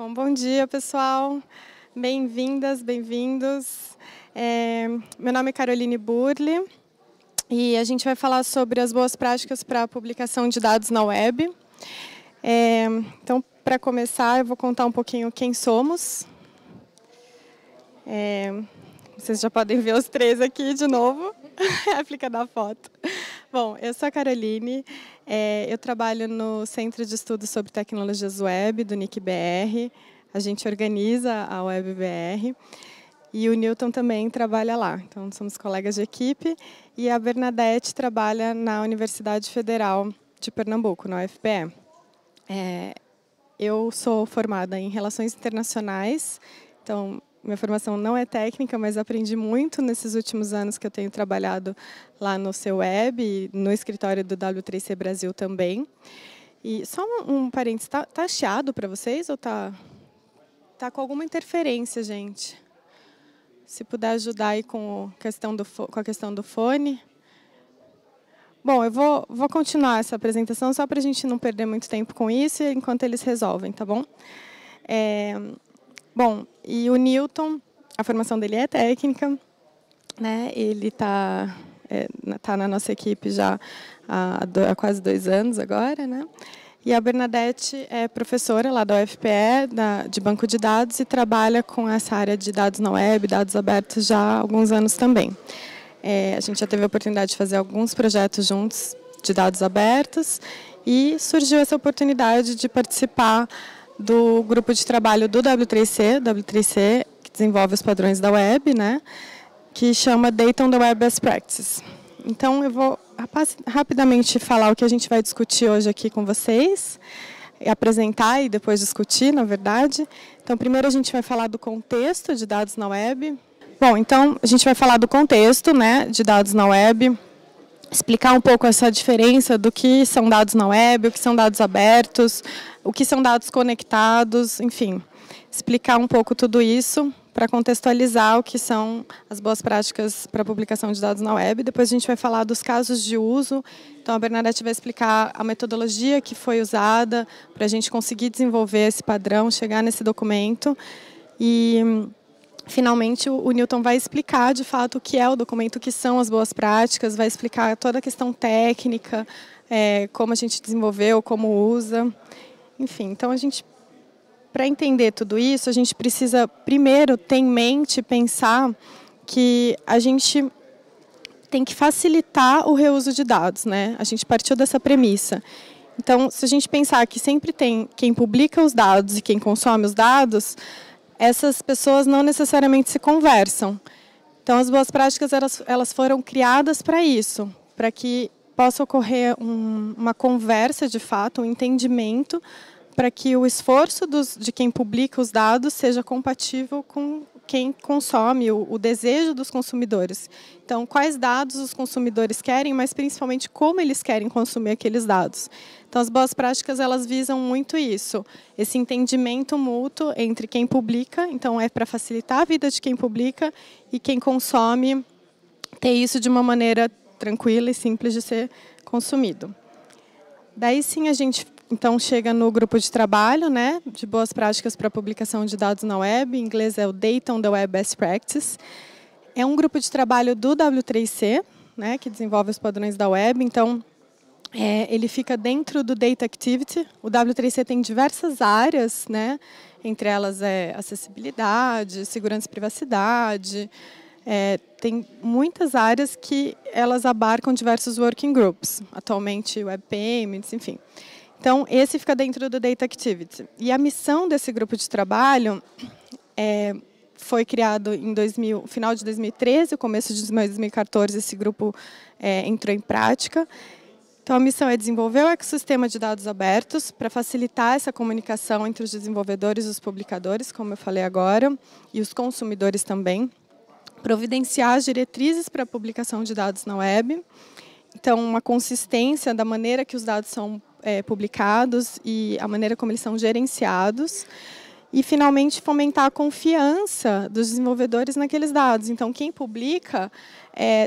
Bom dia, pessoal. Bem-vindas, bem-vindos. Meu nome é Caroline Burli e a gente vai falar sobre as boas práticas para a publicação de dados na web. Então, para começar, eu vou contar um pouquinho quem somos. Vocês já podem ver os três aqui de novo, réplica da foto. Bom, eu sou a Caroline, eu trabalho no Centro de Estudos sobre Tecnologias Web, do NIC-BR. A gente organiza a WebBR e o Newton também trabalha lá. Então, somos colegas de equipe e a Bernadette trabalha na Universidade Federal de Pernambuco, na UFPE. Eu sou formada em Relações Internacionais, então minha formação não é técnica, mas aprendi muito nesses últimos anos que eu tenho trabalhado lá no CEUEB e no escritório do W3C Brasil também. E só um parênteses, tá chiado para vocês ou tá com alguma interferência, gente? Se puder ajudar aí com a questão do fone. Bom, eu vou continuar essa apresentação só para a gente não perder muito tempo com isso enquanto eles resolvem, tá bom? Bom, e o Newton, a formação dele é técnica, né? Ele está na nossa equipe já há quase 2 anos agora, né? E a Bernadette é professora lá da UFPE, de banco de dados, e trabalha com essa área de dados na web, dados abertos já há alguns anos também. A gente já teve a oportunidade de fazer alguns projetos juntos de dados abertos e surgiu essa oportunidade de participar do grupo de trabalho do W3C, que desenvolve os padrões da web, né, que chama Data on the Web Best Practices. Então, eu vou rapidamente falar o que a gente vai discutir hoje aqui com vocês, apresentar e depois discutir, na verdade. Então, primeiro a gente vai falar do contexto de dados na web. Bom, então, a gente vai falar do contexto, né, de dados na web, explicar um pouco essa diferença do que são dados na web, o que são dados abertos, o que são dados conectados, enfim, explicar um pouco tudo isso para contextualizar o que são as boas práticas para a publicação de dados na web. Depois a gente vai falar dos casos de uso. Então, a Bernadette vai explicar a metodologia que foi usada para a gente conseguir desenvolver esse padrão, chegar nesse documento. E, finalmente, o Newton vai explicar, de fato, o que é o documento, o que são as boas práticas, vai explicar toda a questão técnica, como a gente desenvolveu, como usa. Enfim, então, para entender tudo isso, a gente precisa, primeiro, ter em mente, pensar que a gente tem que facilitar o reuso de dados, né? A gente partiu dessa premissa. Então, se a gente pensar que sempre tem quem publica os dados e quem consome os dados, essas pessoas não necessariamente se conversam. Então, as boas práticas elas foram criadas para isso, para que possa ocorrer uma conversa, de fato, um entendimento, para que o esforço de quem publica os dados seja compatível com quem consome, o desejo dos consumidores. Então, quais dados os consumidores querem, mas principalmente como eles querem consumir aqueles dados. Então, as boas práticas elas visam muito isso, esse entendimento mútuo entre quem publica, então é para facilitar a vida de quem publica, e quem consome ter isso de uma maneira tranquila e simples de ser consumido. Daí sim a gente então chega no grupo de trabalho, né, de boas práticas para a publicação de dados na web, em inglês é o Data on the Web Best Practices. É um grupo de trabalho do W3C, né, que desenvolve os padrões da web, então ele fica dentro do Data Activity. O W3C tem diversas áreas, né, entre elas acessibilidade, segurança e privacidade, tem muitas áreas que elas abarcam diversos working groups, atualmente Web Payments, enfim. Então, esse fica dentro do Data Activity. E a missão desse grupo de trabalho foi criado em final de 2013, começo de 2014, esse grupo entrou em prática. Então, a missão é desenvolver o ecossistema de dados abertos para facilitar essa comunicação entre os desenvolvedores e os publicadores, como eu falei agora, e os consumidores também. Providenciar as diretrizes para a publicação de dados na web. Então, uma consistência da maneira que os dados são publicados e a maneira como eles são gerenciados. E, finalmente, fomentar a confiança dos desenvolvedores naqueles dados. Então, quem publica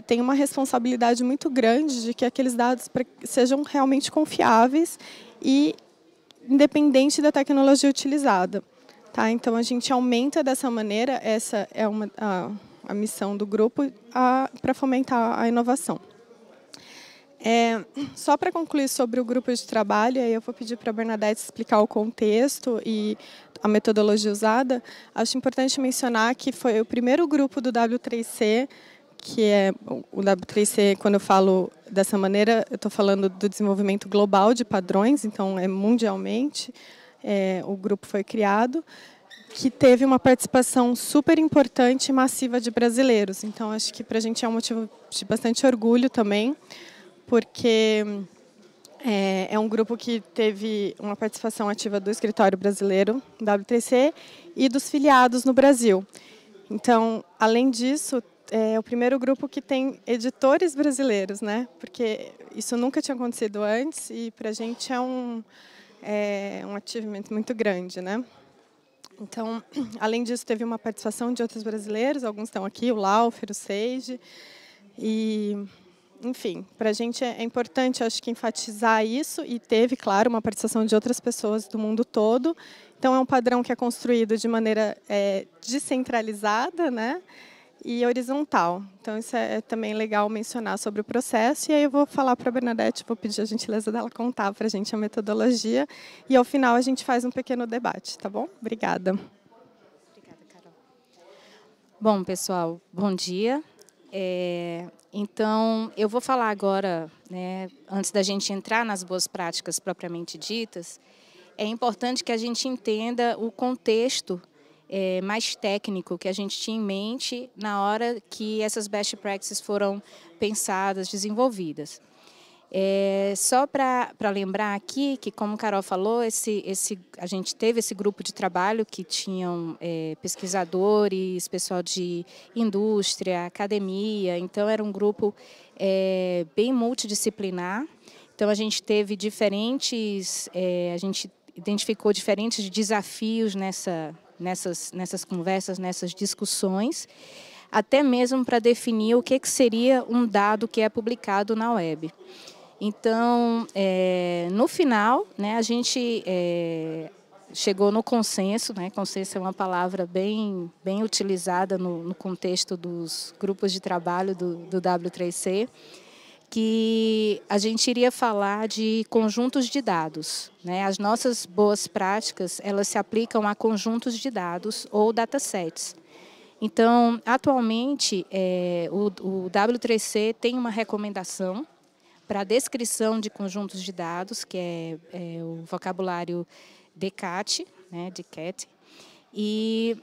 tem uma responsabilidade muito grande de que aqueles dados sejam realmente confiáveis e independente da tecnologia utilizada. Tá? Então, a gente aumenta dessa maneira, essa é a missão do grupo, para fomentar a inovação. Só para concluir sobre o grupo de trabalho, aí eu vou pedir para a Bernadette explicar o contexto e a metodologia usada. Acho importante mencionar que foi o primeiro grupo do W3C, que é o W3C, quando eu falo dessa maneira, eu estou falando do desenvolvimento global de padrões, então é mundialmente, o grupo foi criado, que teve uma participação super importante e massiva de brasileiros. Então, acho que para a gente é um motivo de bastante orgulho também, porque é um grupo que teve uma participação ativa do escritório brasileiro, W3C, e dos filiados no Brasil. Então, além disso, é o primeiro grupo que tem editores brasileiros, né? Porque isso nunca tinha acontecido antes e para a gente é um achievement muito grande, né? Então, além disso, teve uma participação de outros brasileiros, alguns estão aqui, o Laufer, o Seiji, e, enfim, para a gente é importante, acho que, enfatizar isso, e teve, claro, uma participação de outras pessoas do mundo todo. Então, é um padrão que é construído de maneira descentralizada, né, e horizontal. Então, isso é também legal mencionar sobre o processo. E aí eu vou falar para a Bernadette, vou pedir a gentileza dela contar para a gente a metodologia. E, ao final, a gente faz um pequeno debate, tá bom? Obrigada. Obrigada, Carol. Bom, pessoal, bom dia. Então, eu vou falar agora, né, antes da gente entrar nas boas práticas propriamente ditas, é importante que a gente entenda o contexto mais técnico que a gente tinha em mente na hora que essas best practices foram pensadas, desenvolvidas. Só para lembrar aqui que, como a Carol falou, a gente teve esse grupo de trabalho que tinham pesquisadores, pessoal de indústria, academia, então era um grupo bem multidisciplinar. Então a gente teve a gente identificou diferentes desafios nessas conversas, nessas discussões, até mesmo para definir o que seria um dado que é publicado na web. Então, no final, né, a gente chegou no consenso, né, consenso é uma palavra bem utilizada no contexto dos grupos de trabalho do W3C, que a gente iria falar de conjuntos de dados, né? As nossas boas práticas, elas se aplicam a conjuntos de dados ou datasets. Então, atualmente, o W3C tem uma recomendação para a descrição de conjuntos de dados, que é o vocabulário DCAT, né, DCAT, e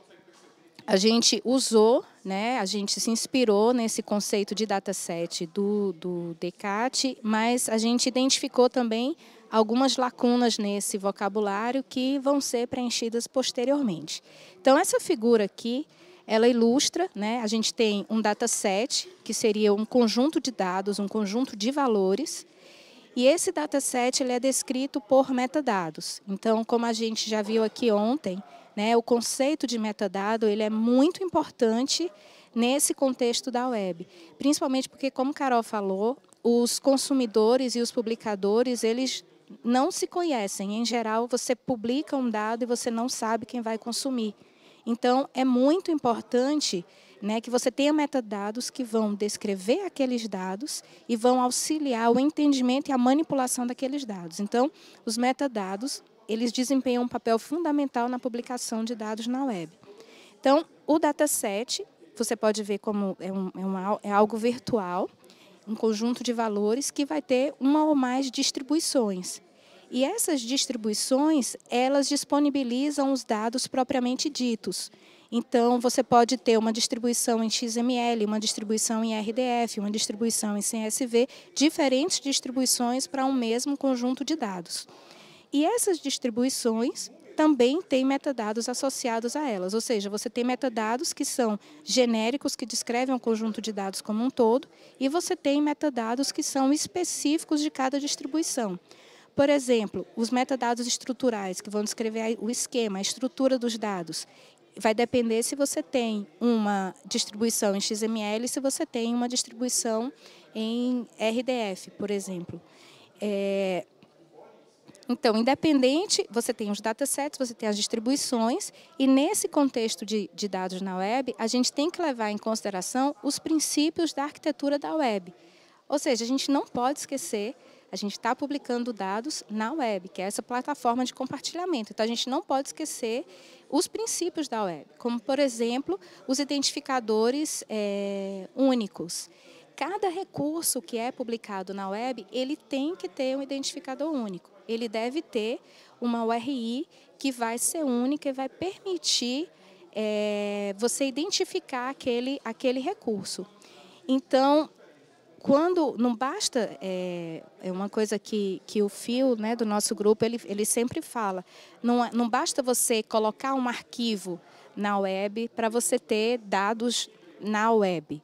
a gente usou, né, a gente se inspirou nesse conceito de dataset do DCAT, mas a gente identificou também algumas lacunas nesse vocabulário que vão ser preenchidas posteriormente. Então, essa figura aqui, ela ilustra, né, a gente tem um dataset, que seria um conjunto de dados, um conjunto de valores, e esse dataset ele é descrito por metadados. Então, como a gente já viu aqui ontem, né, o conceito de metadado ele é muito importante nesse contexto da web, principalmente porque, como Carol falou, os consumidores e os publicadores, eles não se conhecem. Em geral, você publica um dado e você não sabe quem vai consumir. Então, é muito importante, né, que você tenha metadados que vão descrever aqueles dados e vão auxiliar o entendimento e a manipulação daqueles dados. Então, os metadados, eles desempenham um papel fundamental na publicação de dados na web. Então, o dataset, você pode ver como é algo virtual, um conjunto de valores que vai ter uma ou mais distribuições. E essas distribuições, elas disponibilizam os dados propriamente ditos. Então, você pode ter uma distribuição em XML, uma distribuição em RDF, uma distribuição em CSV, diferentes distribuições para um mesmo conjunto de dados. E essas distribuições também têm metadados associados a elas, ou seja, você tem metadados que são genéricos, que descrevem um conjunto de dados como um todo, e você tem metadados que são específicos de cada distribuição. Por exemplo, os metadados estruturais, que vão descrever o esquema, a estrutura dos dados. Vai depender se você tem uma distribuição em XML, se você tem uma distribuição em RDF, por exemplo. Então, independente, você tem os datasets, você tem as distribuições, e nesse contexto de dados na web, a gente tem que levar em consideração os princípios da arquitetura da web. Ou seja, a gente não pode esquecer, a gente está publicando dados na web, que é essa plataforma de compartilhamento. Então, a gente não pode esquecer os princípios da web, como, por exemplo, os identificadores únicos. Cada recurso que é publicado na web, ele tem que ter um identificador único. Ele deve ter uma URI que vai ser única e vai permitir você identificar aquele recurso. Então, quando não basta, é uma coisa que o Phil, né, do nosso grupo, ele sempre fala, não basta você colocar um arquivo na web para você ter dados na web.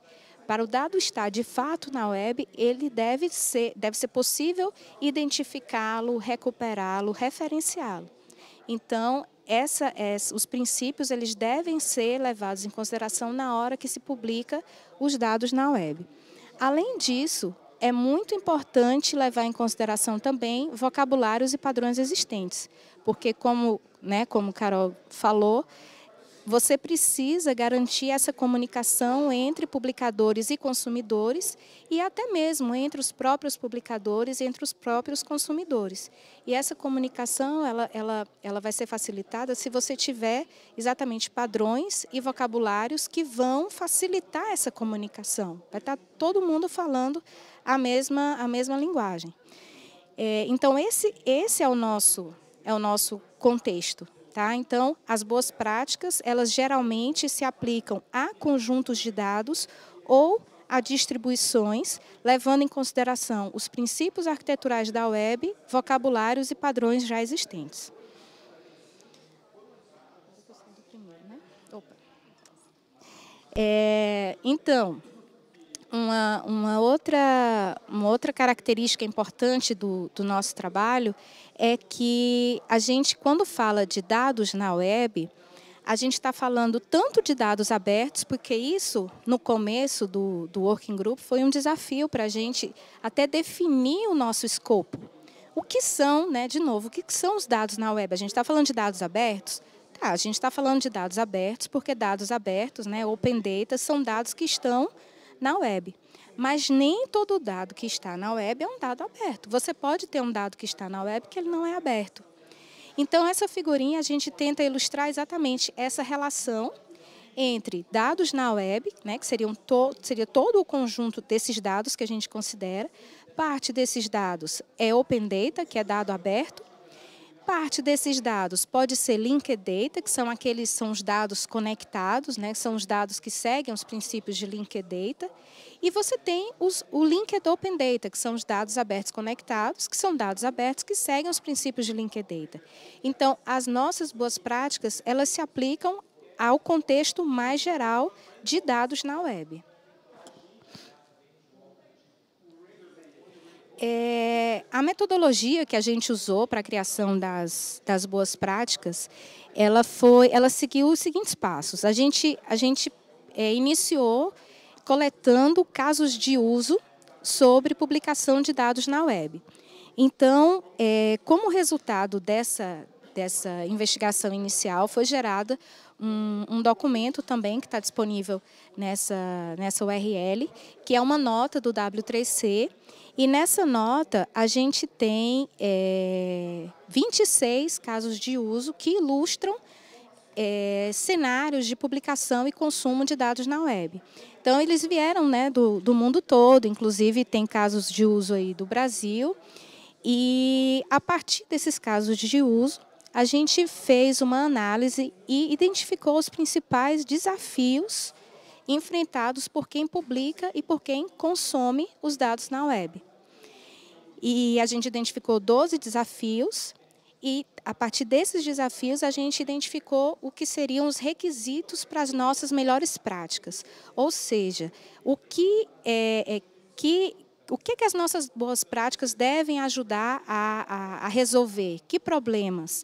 Para o dado estar de fato na web, ele deve ser possível identificá-lo, recuperá-lo, referenciá-lo. Então, os princípios eles devem ser levados em consideração na hora que se publica os dados na web. Além disso, é muito importante levar em consideração também vocabulários e padrões existentes, porque, como Carol falou, você precisa garantir essa comunicação entre publicadores e consumidores e até mesmo entre os próprios publicadores e entre os próprios consumidores. E essa comunicação ela vai ser facilitada se você tiver exatamente padrões e vocabulários que vão facilitar essa comunicação. Vai estar todo mundo falando a mesma linguagem. Então, esse é o nosso contexto. Tá? Então, as boas práticas, elas geralmente se aplicam a conjuntos de dados ou a distribuições, levando em consideração os princípios arquiteturais da web, vocabulários e padrões já existentes. Então, uma outra característica importante do nosso trabalho é que a gente, quando fala de dados na web, a gente está falando tanto de dados abertos, porque isso, no começo do Working Group, foi um desafio para a gente até definir o nosso escopo. O que são, de novo, o que são os dados na web? A gente está falando de dados abertos? Tá, a gente está falando de dados abertos, porque dados abertos, Open Data, são dados que estão na web. Mas nem todo dado que está na web é um dado aberto. Você pode ter um dado que está na web que ele não é aberto. Então, essa figurinha a gente tenta ilustrar exatamente essa relação entre dados na web, que seria todo o conjunto desses dados que a gente considera. Parte desses dados é Open Data, que é dado aberto. Parte desses dados pode ser Linked Data, que são os dados conectados, são os dados que seguem os princípios de Linked Data. E você tem o Linked Open Data, que são os dados abertos conectados, que são dados abertos que seguem os princípios de Linked Data. Então, as nossas boas práticas, elas se aplicam ao contexto mais geral de dados na web. A metodologia que a gente usou para a criação das boas práticas, ela seguiu os seguintes passos. A gente iniciou coletando casos de uso sobre publicação de dados na web. Então, como resultado dessa investigação inicial, foi gerado um documento também que está disponível nessa URL, que é uma nota do W3C. E nessa nota, a gente tem 26 casos de uso que ilustram cenários de publicação e consumo de dados na web. Então, eles vieram do mundo todo, inclusive tem casos de uso aí do Brasil. E, a partir desses casos de uso, a gente fez uma análise e identificou os principais desafios enfrentados por quem publica e por quem consome os dados na web. E a gente identificou 12 desafios e, a partir desses desafios, a gente identificou o que seriam os requisitos para as nossas melhores práticas. Ou seja, o que as nossas boas práticas devem ajudar a resolver? Que problemas,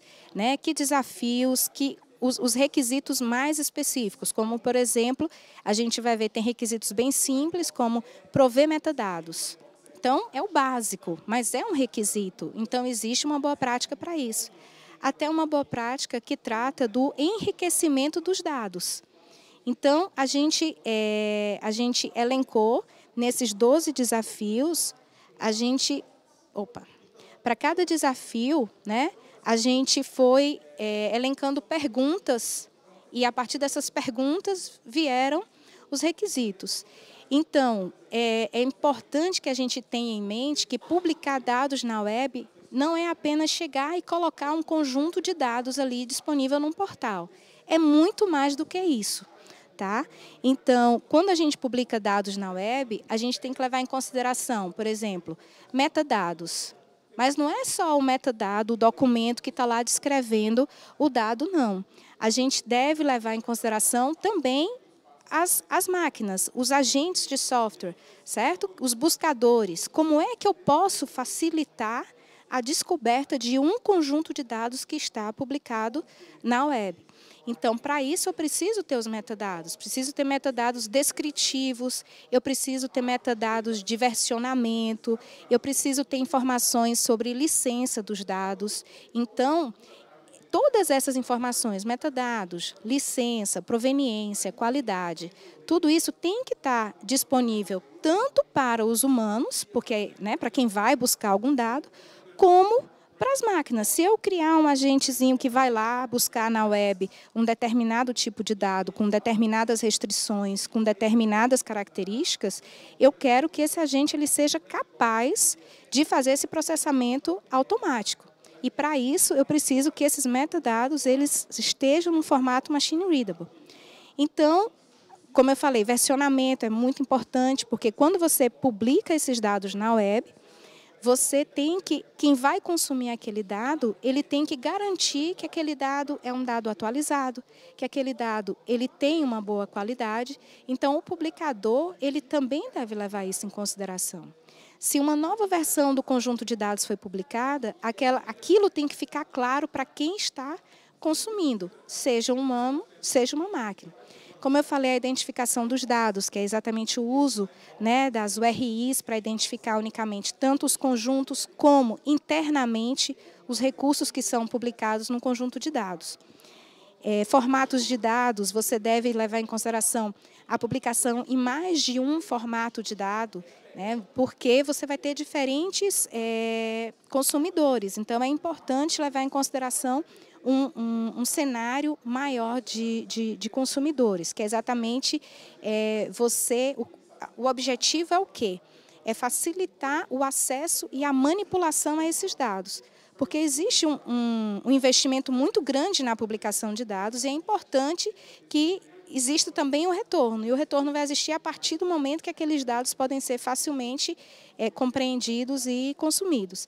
que desafios, os requisitos mais específicos, como, por exemplo, a gente vai ver, tem requisitos bem simples, como prover metadados. Então, é o básico, mas é um requisito. Então, existe uma boa prática para isso. Até uma boa prática que trata do enriquecimento dos dados. Então, a gente elencou nesses 12 desafios, para cada desafio, né, a gente foi elencando perguntas e, a partir dessas perguntas, vieram os requisitos. Então, é importante que a gente tenha em mente que publicar dados na web não é apenas chegar e colocar um conjunto de dados ali disponível num portal. É muito mais do que isso. Tá? Então, quando a gente publica dados na web, a gente tem que levar em consideração, por exemplo, metadados. Mas não é só o metadado, o documento que está lá descrevendo o dado, não. A gente deve levar em consideração também as máquinas, os agentes de software, certo? Os buscadores. Como é que eu posso facilitar a descoberta de um conjunto de dados que está publicado na web? Então, para isso, eu preciso ter os metadados. Preciso ter metadados descritivos, eu preciso ter metadados de versionamento, eu preciso ter informações sobre licença dos dados. Então, todas essas informações, metadados, licença, proveniência, qualidade, tudo isso tem que estar disponível tanto para os humanos, porque, né, para quem vai buscar algum dado, como para as máquinas. Se eu criar um agentezinho que vai lá buscar na web um determinado tipo de dado, com determinadas restrições, com determinadas características, eu quero que esse agente ele seja capaz de fazer esse processamento automático. E, para isso, eu preciso que esses metadados eles estejam no formato machine readable. Então, como eu falei, versionamento é muito importante, porque quando você publica esses dados na web, você tem que, quem vai consumir aquele dado, ele tem que garantir que aquele dado é um dado atualizado, que aquele dado ele tem uma boa qualidade. Então, o publicador ele também deve levar isso em consideração. Se uma nova versão do conjunto de dados foi publicada, aquilo tem que ficar claro para quem está consumindo, seja um humano, seja uma máquina. Como eu falei, a identificação dos dados, que é exatamente o uso, né, das URIs para identificar unicamente tanto os conjuntos como internamente os recursos que são publicados no conjunto de dados. Formatos de dados, você deve levar em consideração a publicação em mais de um formato de dado, né, porque você vai ter diferentes consumidores. Então, é importante levar em consideração um cenário maior de consumidores, que é exatamente o objetivo é o quê? É facilitar o acesso e a manipulação a esses dados. Porque existe um investimento muito grande na publicação de dados e é importante que exista também o retorno. E o retorno vai existir a partir do momento que aqueles dados podem ser facilmente compreendidos e consumidos.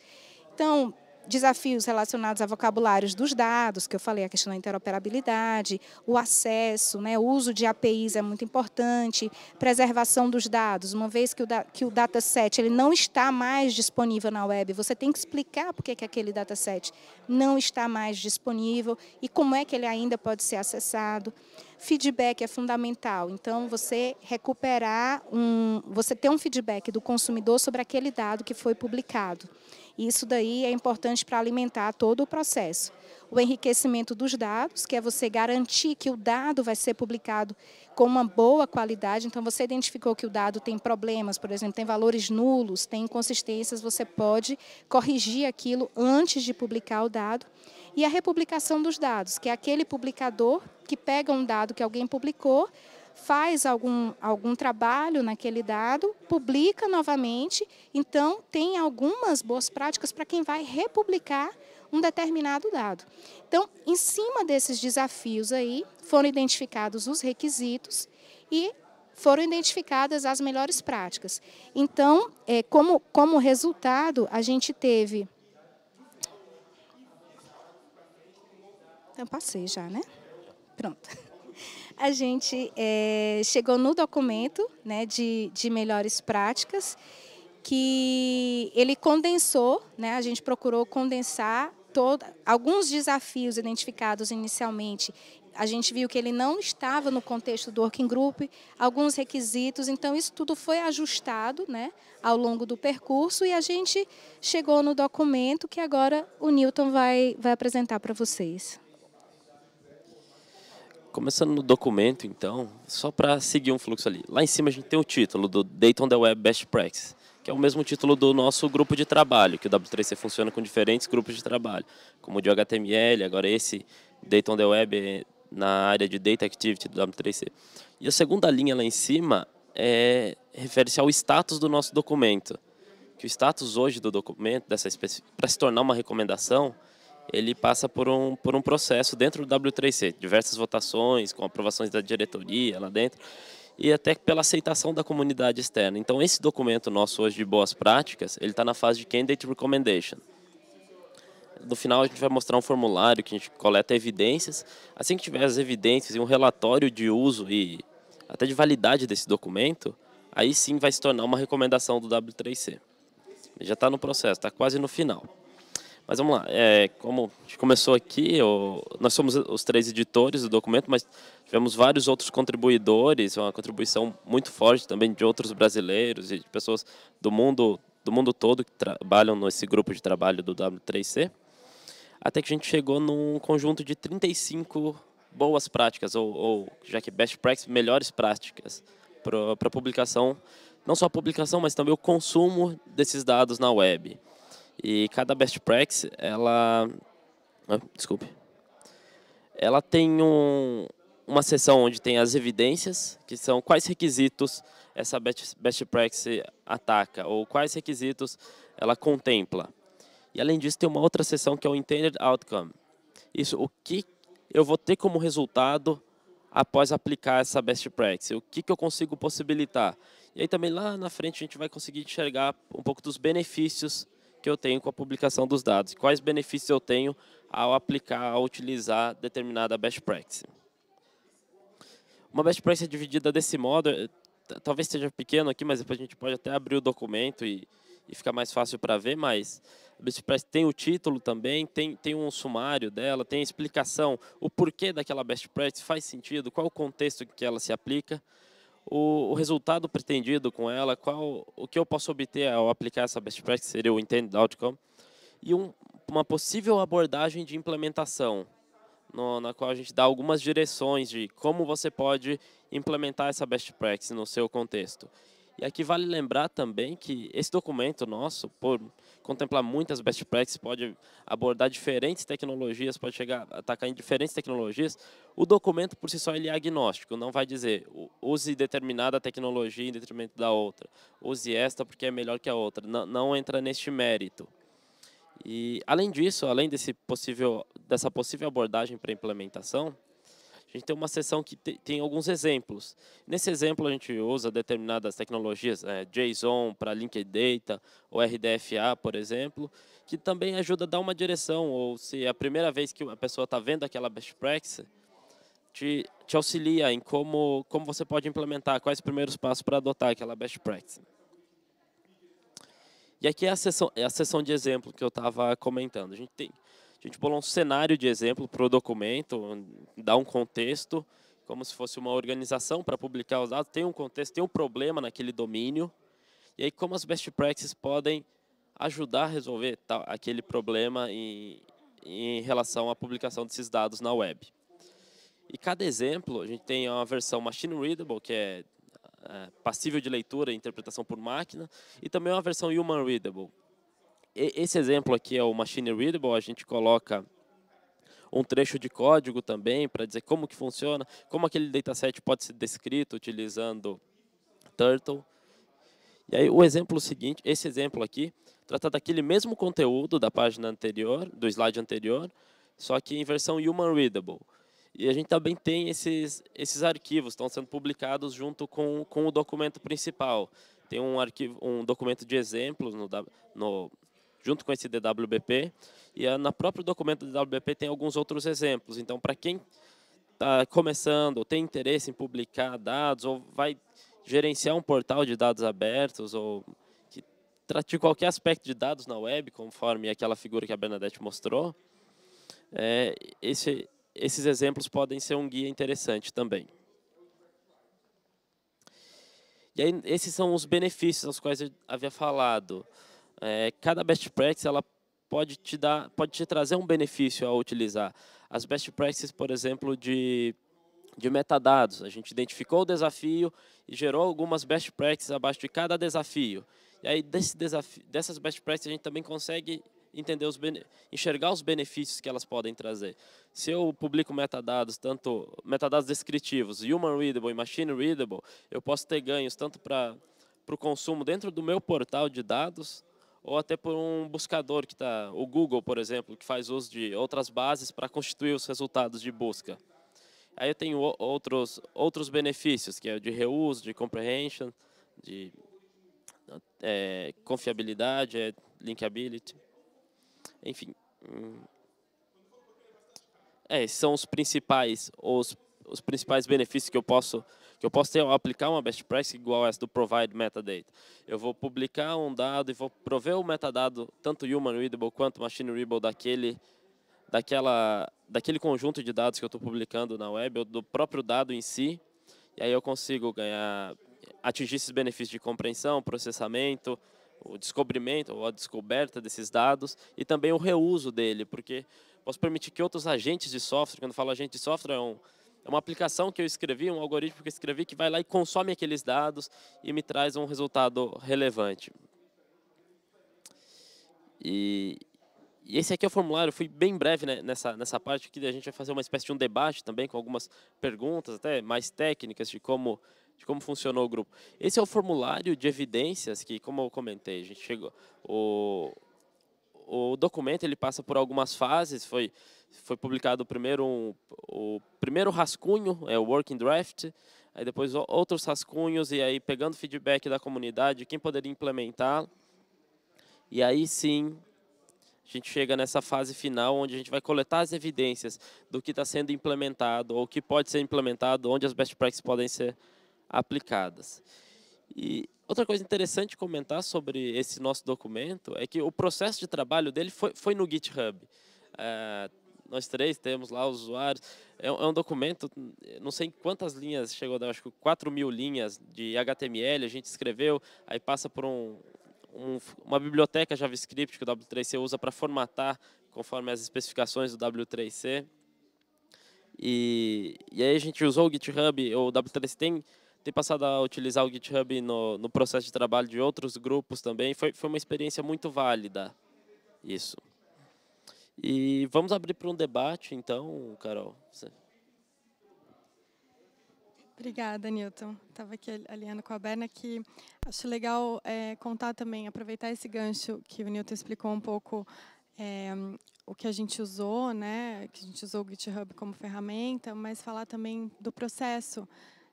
Então, desafios relacionados a vocabulários dos dados, que eu falei, a questão da interoperabilidade, o acesso, né, o uso de APIs é muito importante, preservação dos dados, uma vez que o dataset ele não está mais disponível na web, você tem que explicar por que aquele dataset não está mais disponível e como é que ele ainda pode ser acessado. Feedback é fundamental, então você você ter um feedback do consumidor sobre aquele dado que foi publicado. Isso daí é importante para alimentar todo o processo. O enriquecimento dos dados, que é você garantir que o dado vai ser publicado com uma boa qualidade. Então, você identificou que o dado tem problemas, por exemplo, tem valores nulos, tem inconsistências, você pode corrigir aquilo antes de publicar o dado. E a republicação dos dados, que é aquele publicador que pega um dado que alguém publicou, faz algum trabalho naquele dado, publica novamente, então tem algumas boas práticas para quem vai republicar um determinado dado. Então, em cima desses desafios aí, foram identificados os requisitos e foram identificadas as melhores práticas. Então, como resultado, a gente teve... Eu passei já, né? Pronto. A gente chegou no documento, né, de melhores práticas, que ele condensou, né, a gente procurou condensar alguns desafios identificados inicialmente a gente viu que ele não estava no contexto do Working Group, alguns requisitos, então isso tudo foi ajustado, né, ao longo do percurso e a gente chegou no documento que agora o Newton vai apresentar para vocês. Começando no documento, então, só para seguir um fluxo ali. Lá em cima a gente tem o título do Data on the Web Best Practice, que é o mesmo título do nosso grupo de trabalho, que o W3C funciona com diferentes grupos de trabalho, como o de HTML, agora esse Data on the Web na área de Data Activity do W3C. E a segunda linha lá em cima refere-se ao status do nosso documento, que o status hoje do documento, para se tornar uma recomendação, ele passa por um processo dentro do W3C, diversas votações, com aprovações da diretoria lá dentro, e até pela aceitação da comunidade externa. Então, esse documento nosso hoje de boas práticas, ele está na fase de Candidate Recommendation. No final, a gente vai mostrar um formulário que a gente coleta evidências. Assim que tiver as evidências e um relatório de uso e até de validade desse documento, aí sim vai se tornar uma recomendação do W3C. Já está no processo, está quase no final. Mas vamos lá, como a gente começou aqui, nós somos os 3 editores do documento, mas tivemos vários outros contribuidores, uma contribuição muito forte também de outros brasileiros e de pessoas do mundo todo que trabalham nesse grupo de trabalho do W3C, até que a gente chegou num conjunto de 35 boas práticas, ou já que best practice, melhores práticas para publicação, não só a publicação, mas também o consumo desses dados na web. E cada best practice, ela tem uma seção onde tem as evidências, que são quais requisitos essa best practice ataca, ou quais requisitos ela contempla. E além disso, tem uma outra seção que é o intended outcome. Isso, o que eu vou ter como resultado após aplicar essa best practice, o que eu consigo possibilitar. E aí também lá na frente a gente vai conseguir enxergar um pouco dos benefícios que eu tenho com a publicação dos dados. Quais benefícios eu tenho ao aplicar, ao utilizar determinada best practice. Uma best practice dividida desse modo, talvez seja pequeno aqui, mas depois a gente pode até abrir o documento e ficar mais fácil para ver, mas a best practice tem o título também, tem um sumário dela, tem a explicação, o porquê daquela best practice faz sentido, qual o contexto que ela se aplica, o resultado pretendido com ela, o que eu posso obter ao aplicar essa best practice, seria o intended outcome, e uma possível abordagem de implementação, na qual a gente dá algumas direções de como você pode implementar essa best practice no seu contexto. E aqui vale lembrar também que esse documento nosso, por contemplar muitas best practices, pode abordar diferentes tecnologias, pode chegar a atacar em diferentes tecnologias. O documento, por si só, ele é agnóstico, não vai dizer use determinada tecnologia em detrimento da outra, use esta porque é melhor que a outra, não entra neste mérito. E, além disso, além dessa possível abordagem para implementação, a gente tem uma seção que tem alguns exemplos. Nesse exemplo, a gente usa determinadas tecnologias, JSON para Linked Data, ou RDFA, por exemplo, que também ajuda a dar uma direção, ou se é a primeira vez que a pessoa está vendo aquela best practice, te auxilia em como você pode implementar, quais os primeiros passos para adotar aquela best practice. E aqui é a seção de exemplo que eu estava comentando. A gente bolou um cenário de exemplo para o documento, dá um contexto, como se fosse uma organização para publicar os dados, tem um contexto, tem um problema naquele domínio, e aí como as best practices podem ajudar a resolver aquele problema em relação à publicação desses dados na web. E cada exemplo, a gente tem uma versão machine readable, que é passível de leitura e interpretação por máquina, e também uma versão human readable. Esse exemplo aqui é o machine readable, a gente coloca um trecho de código também para dizer como que funciona, como aquele dataset pode ser descrito utilizando Turtle. E aí o exemplo seguinte, esse exemplo aqui, trata daquele mesmo conteúdo da página anterior, do slide anterior, só que em versão human readable. E a gente também tem esses arquivos, estão sendo publicados junto com o documento principal. Tem um documento de exemplos junto com esse DWBP, e no próprio documento do DWBP tem alguns outros exemplos. Então, para quem está começando, ou tem interesse em publicar dados, ou vai gerenciar um portal de dados abertos, ou que trate qualquer aspecto de dados na web, conforme aquela figura que a Bernadette mostrou, esses exemplos podem ser um guia interessante também. E aí, esses são os benefícios aos quais eu havia falado. Cada best practice ela pode te trazer um benefício ao utilizar. As best practices, por exemplo, de metadados. A gente identificou o desafio e gerou algumas best practices abaixo de cada desafio. E aí, dessas best practices, a gente também consegue entender enxergar os benefícios que elas podem trazer. Se eu publico metadados, tanto metadados descritivos, human readable e machine readable, eu posso ter ganhos tanto para o consumo dentro do meu portal de dados, ou até por um buscador que está, o Google, por exemplo, que faz uso de outras bases para constituir os resultados de busca. Aí eu tenho outros benefícios, que é de reuso, de comprehension, de confiabilidade, linkability. Enfim, esses são os principais benefícios que eu posso ter ao aplicar uma best practice igual essa do provide metadata. Eu vou publicar um dado e vou prover o metadado, tanto human readable quanto machine readable daquele conjunto de dados que eu estou publicando na web, ou do próprio dado em si, e aí eu consigo atingir esses benefícios de compreensão, processamento, o descobrimento ou a descoberta desses dados e também o reuso dele, porque posso permitir que outros agentes de software, quando eu falo agente de software, é uma aplicação que eu escrevi, um algoritmo que eu escrevi que vai lá e consome aqueles dados e me traz um resultado relevante. E esse aqui é o formulário, eu fui bem breve, né, nessa parte aqui, a gente vai fazer uma espécie de um debate também com algumas perguntas, até mais técnicas de como funcionou o grupo. Esse é o formulário de evidências que, como eu comentei, a gente chegou. O documento ele passa por algumas fases. Foi publicado primeiro o primeiro rascunho, o working draft, aí depois outros rascunhos e aí pegando feedback da comunidade, quem poderia implementar. E aí sim a gente chega nessa fase final, onde a gente vai coletar as evidências do que está sendo implementado ou que pode ser implementado, onde as best practices podem ser aplicadas. E outra coisa interessante comentar sobre esse nosso documento é que o processo de trabalho dele foi no GitHub. Nós três temos lá os usuários. É um documento, não sei quantas linhas chegou, acho que 4.000 linhas de HTML a gente escreveu, aí passa por uma biblioteca JavaScript que o W3C usa para formatar conforme as especificações do W3C. E aí a gente usou o GitHub, o W3C tem passado a utilizar o GitHub no processo de trabalho de outros grupos também. Foi uma experiência muito válida, isso. E vamos abrir para um debate, então, Carol. Obrigada, Newton. Estava aqui alinhando com a Berna, que acho legal contar também, aproveitar esse gancho que o Newton explicou um pouco o que a gente usou, né? Que a gente usou o GitHub como ferramenta, mas falar também do processo,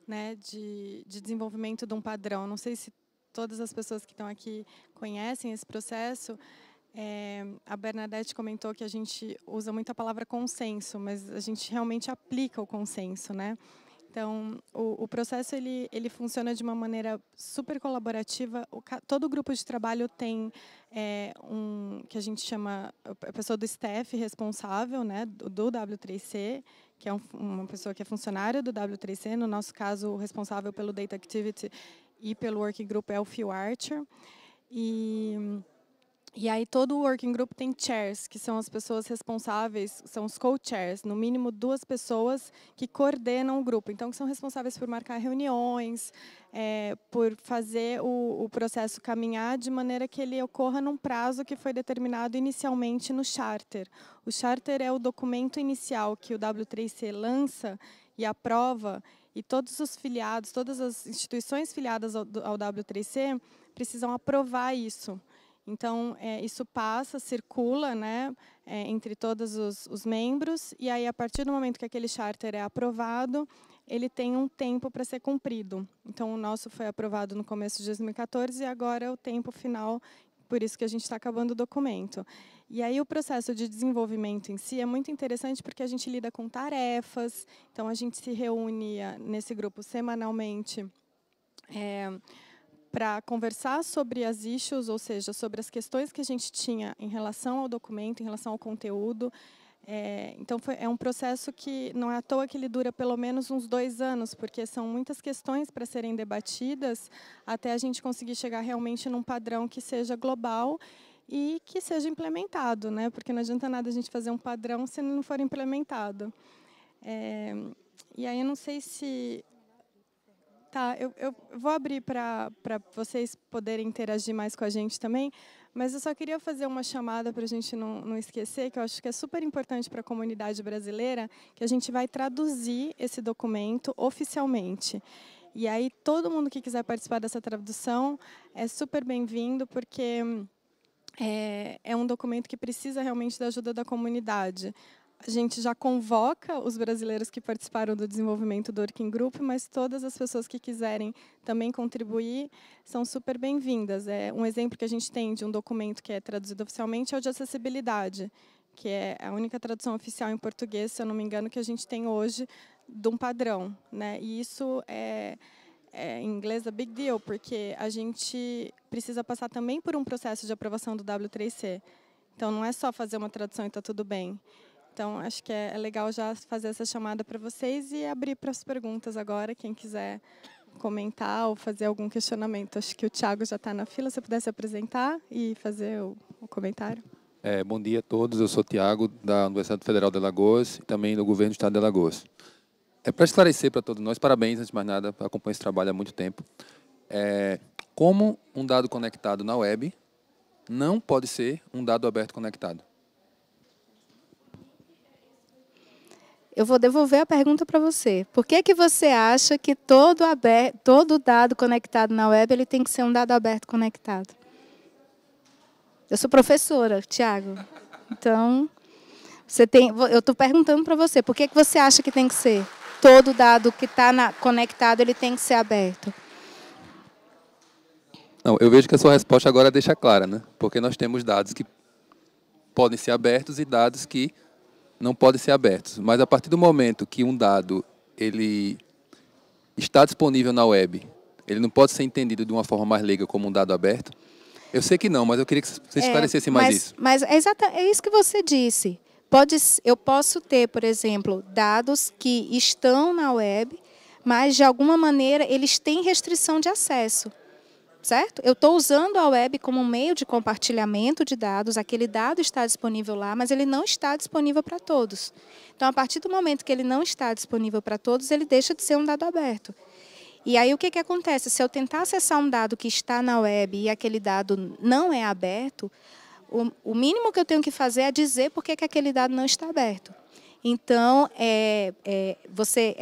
né, de desenvolvimento de um padrão. Não sei se todas as pessoas que estão aqui conhecem esse processo. A Bernadette comentou que a gente usa muito a palavra consenso, mas a gente realmente aplica o consenso, né? Então, o processo ele funciona de uma maneira super colaborativa. Todo grupo de trabalho tem que a gente chama a pessoa do staff responsável, né, do W3C, que é uma pessoa que é funcionária do W3C. No nosso caso, o responsável pelo Data Activity e pelo Working Group é o Phil Archer. E aí todo o Working Group tem chairs, que são as pessoas responsáveis, são os co-chairs, no mínimo 2 pessoas que coordenam o grupo. Então, que são responsáveis por marcar reuniões, por fazer o processo caminhar de maneira que ele ocorra num prazo que foi determinado inicialmente no Charter. O Charter é o documento inicial que o W3C lança e aprova, e todos os filiados, todas as instituições filiadas ao W3C precisam aprovar isso. Então, isso circula, né, entre todos os membros, e aí, a partir do momento que aquele charter é aprovado, ele tem um tempo para ser cumprido. Então, o nosso foi aprovado no começo de 2014, e agora é o tempo final, por isso que a gente está acabando o documento. E aí, o processo de desenvolvimento em si é muito interessante, porque a gente lida com tarefas, então, a gente se reunia nesse grupo semanalmente, para conversar sobre as issues, ou seja, sobre as questões que a gente tinha em relação ao documento, em relação ao conteúdo, Então, é um processo que não é à toa que ele dura pelo menos uns 2 anos, porque são muitas questões para serem debatidas até a gente conseguir chegar realmente num padrão que seja global e que seja implementado, né? Porque não adianta nada a gente fazer um padrão se ele não for implementado. E aí eu não sei se... Tá, eu vou abrir para vocês poderem interagir mais com a gente também, mas eu só queria fazer uma chamada para a gente não esquecer, que eu acho que é super importante para a comunidade brasileira, que a gente vai traduzir esse documento oficialmente. E aí todo mundo que quiser participar dessa tradução é super bem-vindo, porque é um documento que precisa realmente da ajuda da comunidade. A gente já convoca os brasileiros que participaram do desenvolvimento do Working Group, mas todas as pessoas que quiserem também contribuir são super bem-vindas. Um exemplo que a gente tem de um documento que é traduzido oficialmente é o de acessibilidade, que é a única tradução oficial em português, se eu não me engano, que a gente tem hoje de um padrão, né? E isso em inglês é big deal, porque a gente precisa passar também por um processo de aprovação do W3C. Então, não é só fazer uma tradução e está tudo bem. Então, acho que é legal já fazer essa chamada para vocês e abrir para as perguntas agora, quem quiser comentar ou fazer algum questionamento. Acho que o Thiago já está na fila, se você pudesse apresentar e fazer o comentário. Bom dia a todos, eu sou o Thiago, da Universidade Federal de Alagoas e também do Governo do Estado de Alagoas. Para esclarecer para todos nós, parabéns, antes de mais nada, acompanho esse trabalho há muito tempo. Como um dado conectado na web não pode ser um dado aberto conectado? Eu vou devolver a pergunta para você. Por que você acha que todo dado conectado na web ele tem que ser um dado aberto conectado? Eu sou professora, Thiago. Então, eu estou perguntando para você, por que você acha que tem que ser? Todo dado que está conectado ele tem que ser aberto? Não, eu vejo que a sua resposta agora deixa clara, né? Porque nós temos dados que podem ser abertos e dados que não podem ser abertos. Mas a partir do momento que um dado ele está disponível na web, ele não pode ser entendido de uma forma mais leiga como um dado aberto? Eu sei que não, mas eu queria que você esclarecesse mais isso. Mas é isso que você disse. Eu posso ter, por exemplo, dados que estão na web, mas, de alguma maneira, eles têm restrição de acesso. Certo? Eu estou usando a web como um meio de compartilhamento de dados, aquele dado está disponível lá, mas ele não está disponível para todos. Então, a partir do momento que ele não está disponível para todos, ele deixa de ser um dado aberto. E aí, o que acontece? Se eu tentar acessar um dado que está na web e aquele dado não é aberto, o mínimo que eu tenho que fazer é dizer por que aquele dado não está aberto. Então, é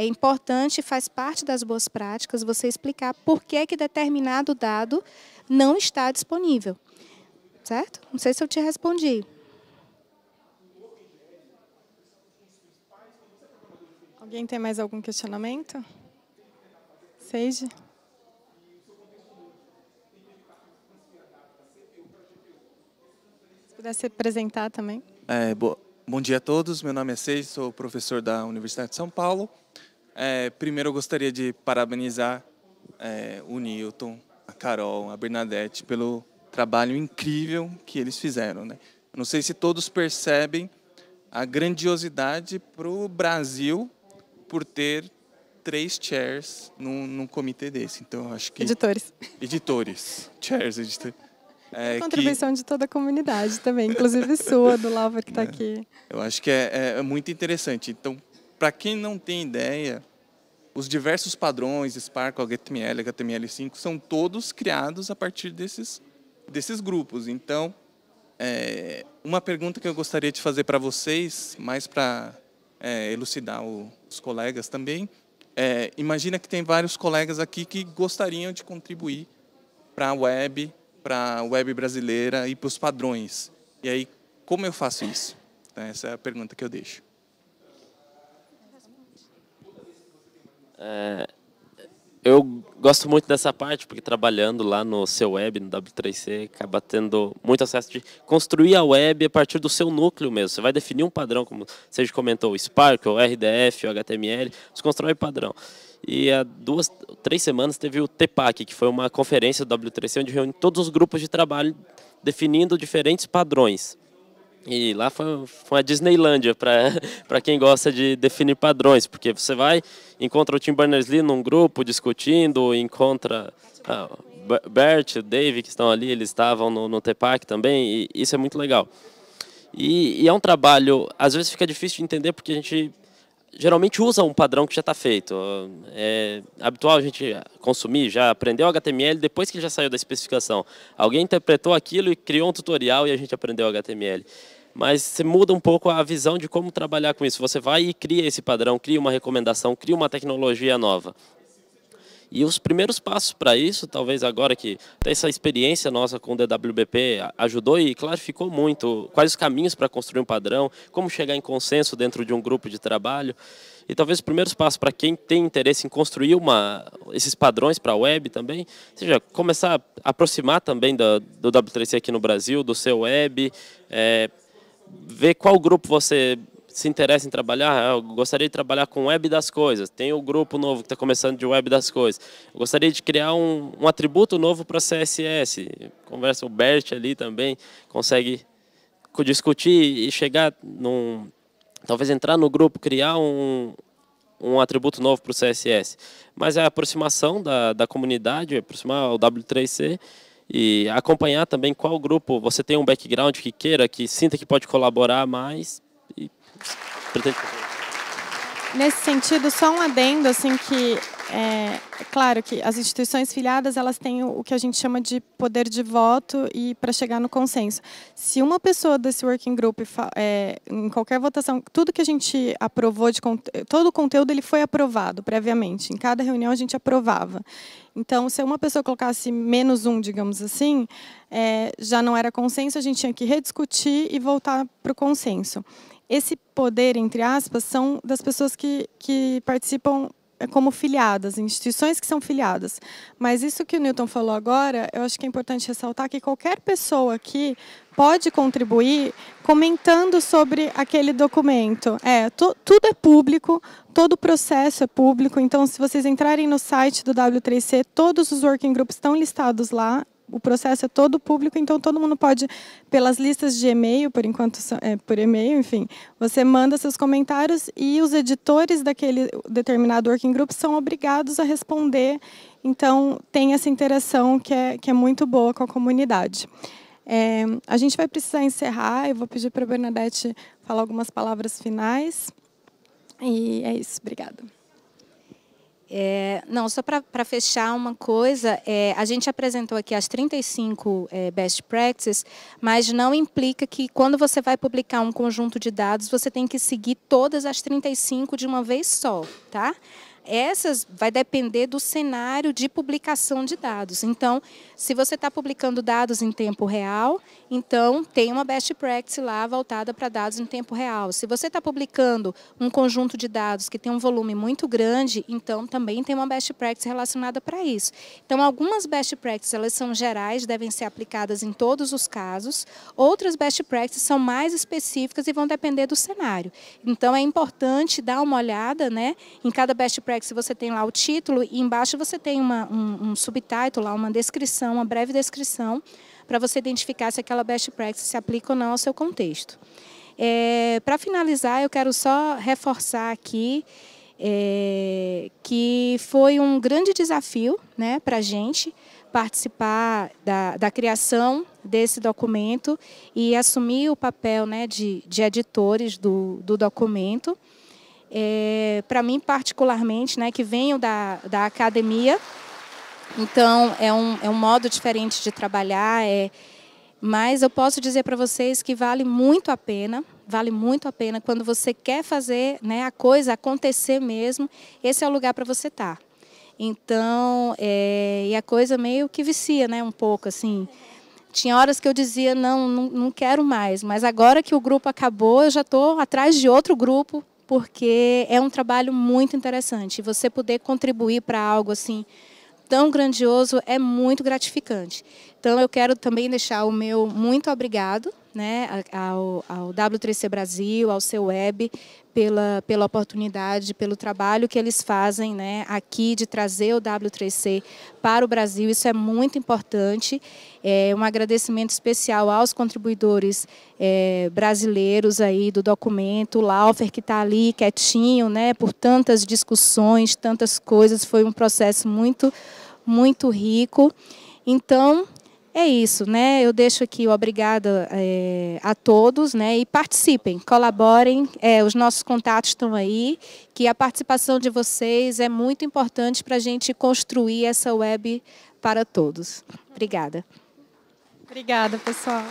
importante, faz parte das boas práticas, você explicar por que determinado dado não está disponível. Certo? Não sei se eu te respondi. Alguém tem mais algum questionamento? Seiji? Se pudesse apresentar também. Bom dia a todos, meu nome é Seiji, sou professor da Universidade de São Paulo. Primeiro eu gostaria de parabenizar o Newton, a Carol, a Bernadette pelo trabalho incrível que eles fizeram, né? Não sei se todos percebem a grandiosidade para o Brasil por ter 3 chairs num comitê desse. Então, acho que... Editores. Chairs, editores. Contribuição de toda a comunidade também, inclusive sua, do Lauver, que está aqui. Eu acho que é muito interessante. Então, para quem não tem ideia, os diversos padrões, Sparkle, HTML, HTML5, são todos criados a partir desses grupos. Então, uma pergunta que eu gostaria de fazer para vocês, mais para elucidar os colegas também, imagina que tem vários colegas aqui que gostariam de contribuir para a web brasileira e para os padrões. E aí, como eu faço isso? Essa é a pergunta que eu deixo. Eu gosto muito dessa parte, porque trabalhando lá no seu web, no W3C, acaba tendo muito acesso de construir a web a partir do seu núcleo mesmo. Você vai definir um padrão, como você já comentou, o Sparkle, o RDF, o HTML, você constrói padrão. E há 3 semanas teve o TPAC, que foi uma conferência do W3C, onde reúne todos os grupos de trabalho definindo diferentes padrões. E lá foi uma Disneylândia para quem gosta de definir padrões, porque você vai, encontra o Tim Berners-Lee num grupo discutindo, encontra o Bert, o Dave, que estão ali, eles estavam no TPAC também, e isso é muito legal. E é um trabalho, às vezes fica difícil de entender, porque a gente geralmente usa um padrão que já está feito. É habitual a gente consumir, já aprendeu HTML depois que já saiu da especificação. Alguém interpretou aquilo e criou um tutorial e a gente aprendeu HTML. Mas você muda um pouco a visão de como trabalhar com isso. Você vai e cria esse padrão, cria uma recomendação, cria uma tecnologia nova. E os primeiros passos para isso, talvez agora que até essa experiência nossa com o DWBP ajudou e clarificou muito quais os caminhos para construir um padrão, como chegar em consenso dentro de um grupo de trabalho. E talvez os primeiros passos para quem tem interesse em construir esses padrões para a web também, seja começar a aproximar também do W3C aqui no Brasil, do seu web, ver qual grupo você se interessa em trabalhar. Eu gostaria de trabalhar com web das coisas. Tem o grupo novo que está começando de web das coisas. Eu gostaria de criar um atributo novo para CSS. Conversa o Bert ali também, consegue discutir e chegar talvez entrar no grupo, criar um atributo novo para o CSS. Mas é a aproximação da comunidade, aproximar o W3C e acompanhar também qual grupo você tem um background que queira, que sinta que pode colaborar mais. Nesse sentido, só um adendo, assim, que é claro que as instituições filiadas, elas têm o que a gente chama de poder de voto e para chegar no consenso. Se uma pessoa desse working group, em qualquer votação, tudo que a gente aprovou, todo o conteúdo ele foi aprovado previamente. Em cada reunião a gente aprovava. Então, se uma pessoa colocasse -1, digamos assim, já não era consenso, a gente tinha que rediscutir e voltar para o consenso. Esse poder, entre aspas, são das pessoas que participam como filiadas, instituições que são filiadas. Mas isso que o Newton falou agora, eu acho que é importante ressaltar que qualquer pessoa aqui pode contribuir comentando sobre aquele documento. Tudo é público, todo o processo é público, então se vocês entrarem no site do W3C, todos os working groups estão listados lá. O processo é todo público, então todo mundo pode, pelas listas de e-mail, por enquanto por e-mail, enfim, você manda seus comentários e os editores daquele determinado working group são obrigados a responder. Então, tem essa interação que é muito boa com a comunidade. A gente vai precisar encerrar, eu vou pedir para a Bernadette falar algumas palavras finais. E é isso, obrigada. Não, só para fechar uma coisa, a gente apresentou aqui as 35 best practices, mas não implica que quando você vai publicar um conjunto de dados, você tem que seguir todas as 35 de uma vez só, tá? Essas vai depender do cenário de publicação de dados. Então, se você está publicando dados em tempo real, então tem uma best practice lá voltada para dados em tempo real. Se você está publicando um conjunto de dados que tem um volume muito grande, então também tem uma best practice relacionada para isso. Então, algumas best practices elas são gerais, devem ser aplicadas em todos os casos. Outras best practices são mais específicas e vão depender do cenário. Então, é importante dar uma olhada, né, em cada best practice. Se você tem lá o título e embaixo você tem um subtitle, lá, uma descrição, uma breve descrição, para você identificar se aquela best practice se aplica ou não ao seu contexto. Para finalizar, eu quero só reforçar aqui que foi um grande desafio, né, para a gente participar da criação desse documento e assumir o papel, né, de editores do documento. Para mim, particularmente, né, que venho da academia, então é um modo diferente de trabalhar, mas eu posso dizer para vocês que vale muito a pena quando você quer fazer, né, a coisa acontecer mesmo, esse é o lugar para você estar. Então, e a coisa meio que vicia, né, um pouco, assim. Tinha horas que eu dizia, não quero mais, mas agora que o grupo acabou, eu já estou atrás de outro grupo, porque é um trabalho muito interessante. Você poder contribuir para algo assim tão grandioso é muito gratificante. Então, eu quero também deixar o meu muito obrigado, né, ao W3C Brasil, ao seu web, pela oportunidade, pelo trabalho que eles fazem, né, aqui de trazer o W3C para o Brasil. Isso é muito importante. Um agradecimento especial aos contribuidores brasileiros aí do documento, o Laufer, que está ali quietinho, né, por tantas discussões, tantas coisas. Foi um processo muito, muito rico. Então, é isso, né? Eu deixo aqui o obrigada a todos, né? E participem, colaborem. Os nossos contatos estão aí, que a participação de vocês é muito importante para a gente construir essa web para todos. Obrigada. Obrigada, pessoal.